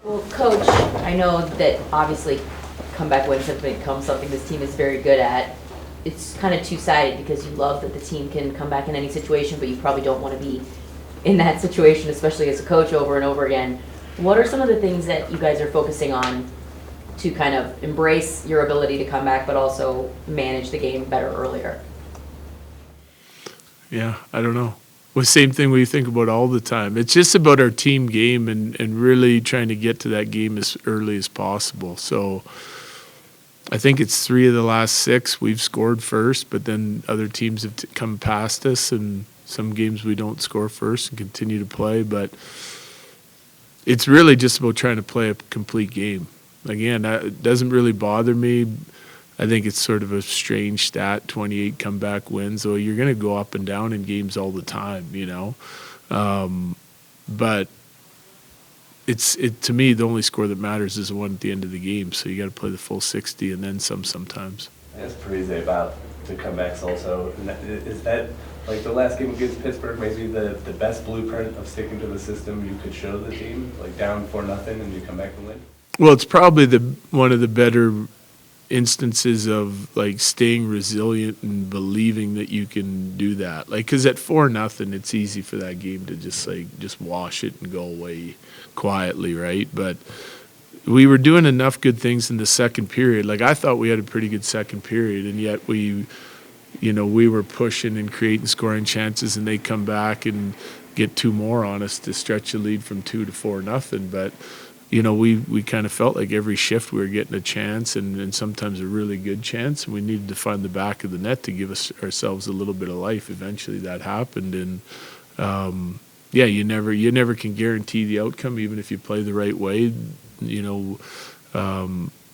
Well, Coach, I know that obviously comeback wins have become something this team is very good at. It's kind of two-sided because you love that the team can come back in any situation, but you probably don't want to be in that situation, especially as a coach over and over again. What are some of the things that you guys are focusing on to kind of embrace your ability to come back, but also manage the game better earlier? Yeah, I don't know. Well, same thing we think about all the time. It's just about our team game and really trying to get to that game as early as possible. So I think it's 3 of the last 6 we've scored first, but then other teams have come past us, and some games we don't score first and continue to play. But it's really just about trying to play a complete game. Again, it doesn't really bother me. I think it's sort of a strange stat, 28 comeback wins. So you're going to go up and down in games all the time, you know. But to me, the only score that matters is the one at the end of the game. So you got to play the full 60 and then some sometimes. That's crazy about the comebacks also. Is that, like the last game against Pittsburgh, maybe the best blueprint of sticking to the system you could show the team? Like down 4-0 and you come back and win? Well, it's probably one of the better instances of like staying resilient and believing that you can do that. Like, because at 4-0, it's easy for that game to just wash it and go away quietly, right? But we were doing enough good things in the second period. Like, I thought we had a pretty good second period, and yet we were pushing and creating scoring chances, and they come back and get 2 more on us to stretch the lead from 2 to 4-0. But we kind of felt like every shift we were getting a chance and sometimes a really good chance, and we needed to find the back of the net to give ourselves a little bit of life. Eventually that happened, and you never can guarantee the outcome, even if you play the right way,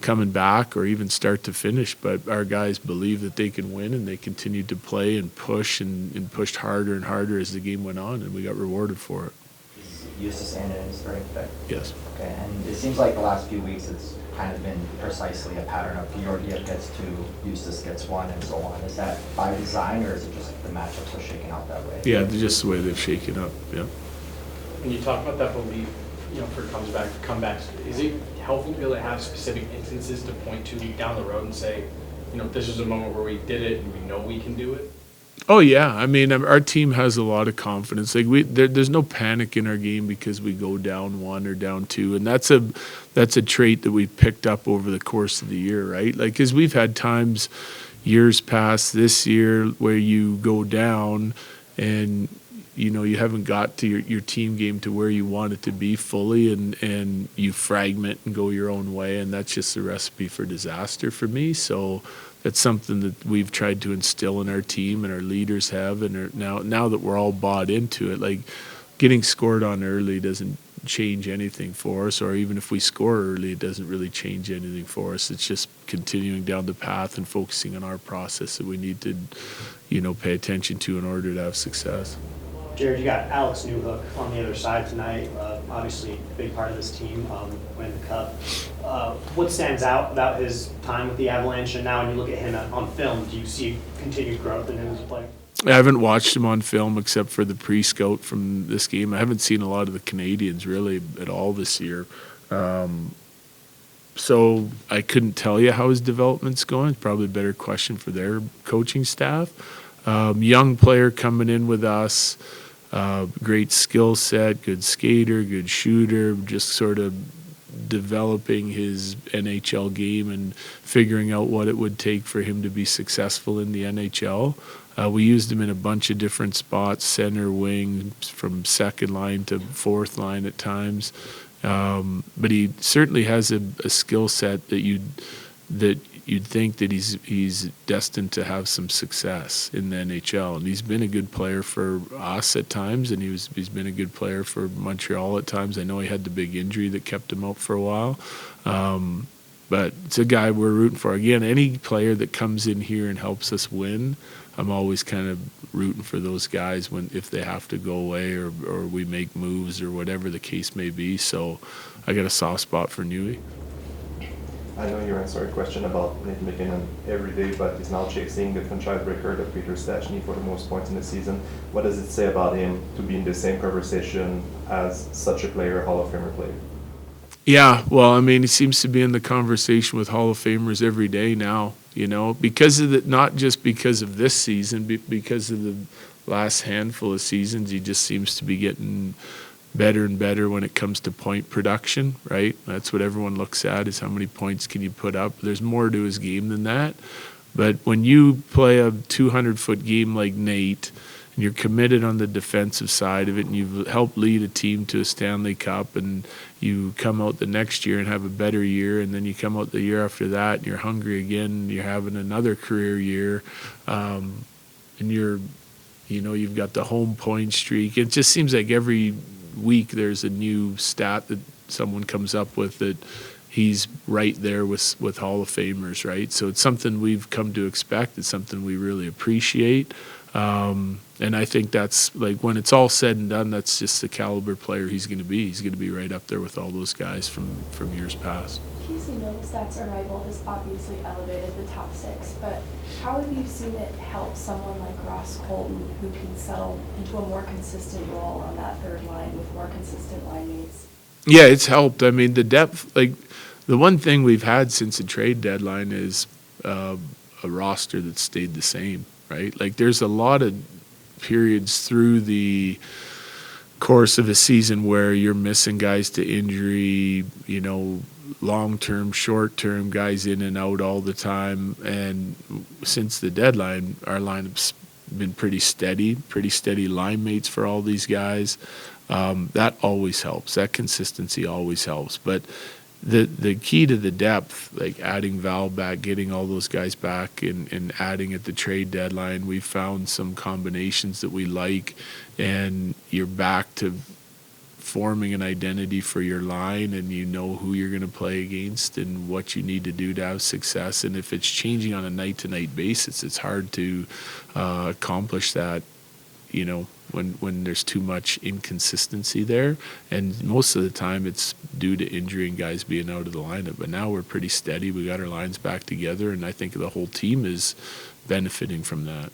coming back or even start to finish. But our guys believe that they can win, and they continued to play and push and pushed harder and harder as the game went on, and we got rewarded for it. Used to stand in his strength today? Yes. Okay, and it seems like the last few weeks it's kind of been precisely a pattern of Georgiev gets 2, Eustace gets 1, and so on. Is that by design, or is it just the matchups are shaking out that way? Yeah, just the way they've shaken up, yeah. When you talk about that belief, for comebacks, is it helpful to be able to have specific instances to point to down the road and say, this is a moment where we did it and we know we can do it? Oh yeah, I mean, our team has a lot of confidence. Like there's no panic in our game because we go down 1 or down 2, and that's a trait that we've picked up over the course of the year, right? Like, because we've had times, years past this year, where you go down and you haven't got to your team game to where you want it to be fully, and you fragment and go your own way, and that's just a recipe for disaster for me. So that's something that we've tried to instill in our team, and our leaders have, and now that we're all bought into it. Like, getting scored on early doesn't change anything for us, or even if we score early, it doesn't really change anything for us. It's just continuing down the path and focusing on our process that we need to, pay attention to in order to have success. Jared, you got Alex Newhook on the other side tonight. Obviously, a big part of this team, winning the Cup. What stands out about his time with the Avalanche, and now when you look at him on film, do you see continued growth in him as a player? I haven't watched him on film except for the pre-scout from this game. I haven't seen a lot of the Canadiens really at all this year. So I couldn't tell you how his development's going. Probably a better question for their coaching staff. Young player coming in with us. Great skill set, good skater, good shooter, just sort of developing his NHL game and figuring out what it would take for him to be successful in the NHL. We used him in a bunch of different spots, center, wing, from second line to fourth line at times. But he certainly has a skill set that you'd think that he's destined to have some success in the NHL, and he's been a good player for us at times, and he's been a good player for Montreal at times. I know he had the big injury that kept him out for a while, but it's a guy we're rooting for. Again, any player that comes in here and helps us win, I'm always kind of rooting for those guys if they have to go away or we make moves or whatever the case may be. So I got a soft spot for Newey. I know you answer a question about MacKinnon every day, but he's now chasing the franchise record of Peter Stastny for the most points in the season. What does it say about him to be in the same conversation as such a player, Hall of Famer player? Yeah, well, I mean, he seems to be in the conversation with Hall of Famers every day now, because of not just because of this season, because of the last handful of seasons, he just seems to be getting better and better when it comes to point production, right? That's what everyone looks at, is how many points can you put up. There's more to his game than that. But when you play a 200-foot game like Nate, and you're committed on the defensive side of it, and you've helped lead a team to a Stanley Cup, and you come out the next year and have a better year, and then you come out the year after that and you're hungry again, and you're having another career year, and you've got the home point streak. It just seems like every week there's a new stat that someone comes up with that he's right there with Hall of Famers, right? So it's something we've come to expect. It's something we really appreciate. And I think that's, like, when it's all said and done, that's just the caliber player he's going to be. He's going to be right up there with all those guys from years past. Casey Middlestats arrival has obviously elevated the top six, but how have you seen it help someone like Ross Colton, who can settle into a more consistent role on that third line with more consistent line mates? Yeah, it's helped. I mean, the depth, like, the one thing we've had since the trade deadline is a roster that's stayed the same, right? Like, there's a lot of periods through the course of a season where you're missing guys to injury, long-term, short-term, guys in and out all the time. And since the deadline, our lineup's been pretty steady line mates for all these guys. That always helps. That consistency always helps. But the key to the depth, like adding Val back, getting all those guys back, and adding at the trade deadline, we found some combinations that we like, and you're back to forming an identity for your line, and you know who you're going to play against and what you need to do to have success. And if it's changing on a night-to-night basis, it's hard to accomplish that, when there's too much inconsistency there. And most of the time it's due to injury and guys being out of the lineup. But now we're pretty steady. We got our lines back together, and I think the whole team is benefiting from that.